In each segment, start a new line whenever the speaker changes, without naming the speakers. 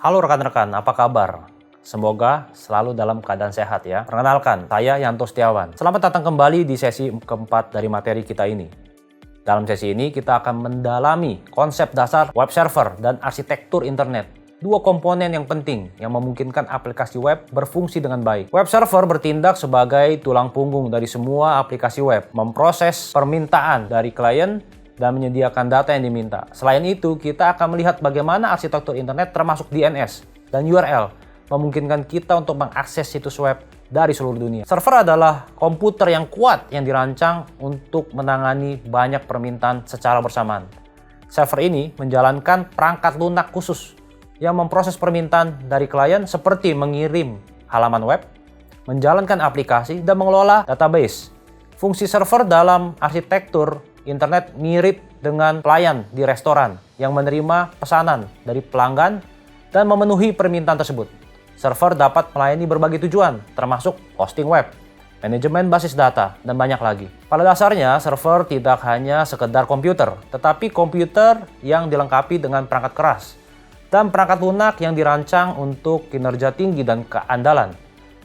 Halo rekan-rekan, apa kabar? Semoga selalu dalam keadaan sehat ya. Perkenalkan, saya Yanto Setiawan. Selamat datang kembali di sesi keempat dari materi kita ini. Dalam sesi ini kita akan mendalami konsep dasar web server dan arsitektur internet. Dua komponen yang penting yang memungkinkan aplikasi web berfungsi dengan baik. Web server bertindak sebagai tulang punggung dari semua aplikasi web, memproses permintaan dari klien dan menyediakan data yang diminta. Selain itu, kita akan melihat bagaimana arsitektur internet termasuk DNS dan URL memungkinkan kita untuk mengakses situs web dari seluruh dunia. Server adalah komputer yang kuat yang dirancang untuk menangani banyak permintaan secara bersamaan. Server ini menjalankan perangkat lunak khusus yang memproses permintaan dari klien seperti mengirim halaman web, menjalankan aplikasi, dan mengelola database. Fungsi server dalam arsitektur internet mirip dengan pelayan di restoran yang menerima pesanan dari pelanggan dan memenuhi permintaan tersebut. Server dapat melayani berbagai tujuan, termasuk hosting web, manajemen basis data, dan banyak lagi. Pada dasarnya, server tidak hanya sekedar komputer, tetapi komputer yang dilengkapi dengan perangkat keras dan perangkat lunak yang dirancang untuk kinerja tinggi dan keandalan.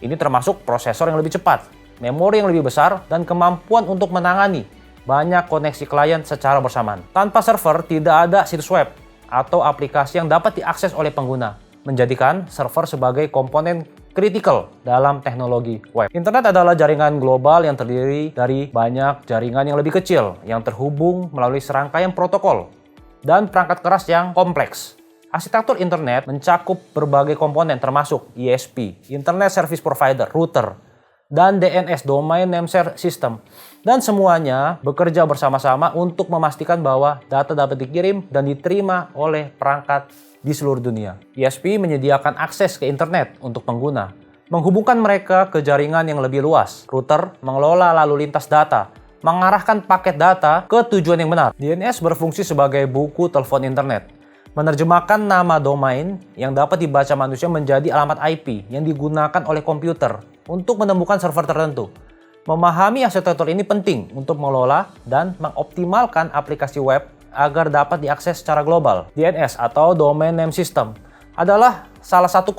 Ini termasuk prosesor yang lebih cepat, memori yang lebih besar, dan kemampuan untuk menangani banyak koneksi klien secara bersamaan. Tanpa server, tidak ada situs web atau aplikasi yang dapat diakses oleh pengguna, menjadikan server sebagai komponen kritikal dalam teknologi web. Internet adalah jaringan global yang terdiri dari banyak jaringan yang lebih kecil yang terhubung melalui serangkaian protokol dan perangkat keras yang kompleks. Arsitektur internet mencakup berbagai komponen termasuk ISP, Internet Service Provider, router, dan DNS, Domain Name System, dan semuanya bekerja bersama-sama untuk memastikan bahwa data dapat dikirim dan diterima oleh perangkat di seluruh dunia. ISP menyediakan akses ke internet untuk pengguna, menghubungkan mereka ke jaringan yang lebih luas. Router mengelola lalu lintas data, mengarahkan paket data ke tujuan yang benar. DNS berfungsi sebagai buku telepon internet, menerjemahkan nama domain yang dapat dibaca manusia menjadi alamat IP yang digunakan oleh komputer untuk menemukan server tertentu. Memahami arsitektur ini penting untuk mengelola dan mengoptimalkan aplikasi web agar dapat diakses secara global. DNS atau Domain Name System adalah salah satu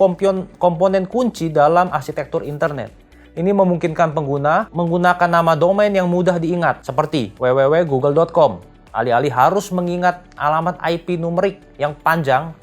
komponen kunci dalam arsitektur internet. Ini memungkinkan pengguna menggunakan nama domain yang mudah diingat seperti www.google.com. Alih-alih harus mengingat alamat IP numerik yang panjang,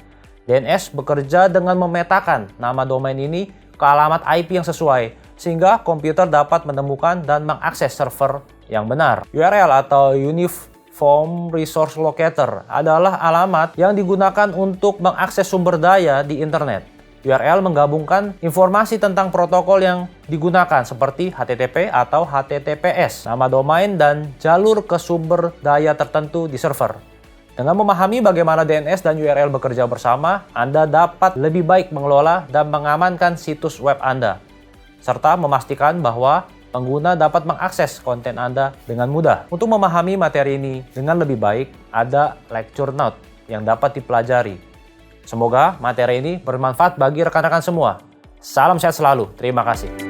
DNS bekerja dengan memetakan nama domain ini ke alamat IP yang sesuai, sehingga komputer dapat menemukan dan mengakses server yang benar. URL atau Uniform Resource Locator adalah alamat yang digunakan untuk mengakses sumber daya di internet. URL menggabungkan informasi tentang protokol yang digunakan seperti HTTP atau HTTPS, nama domain, dan jalur ke sumber daya tertentu di server. Dengan memahami bagaimana DNS dan URL bekerja bersama, Anda dapat lebih baik mengelola dan mengamankan situs web Anda, serta memastikan bahwa pengguna dapat mengakses konten Anda dengan mudah. Untuk memahami materi ini dengan lebih baik, ada lecture note yang dapat dipelajari. Semoga materi ini bermanfaat bagi rekan-rekan semua. Salam sehat selalu. Terima kasih.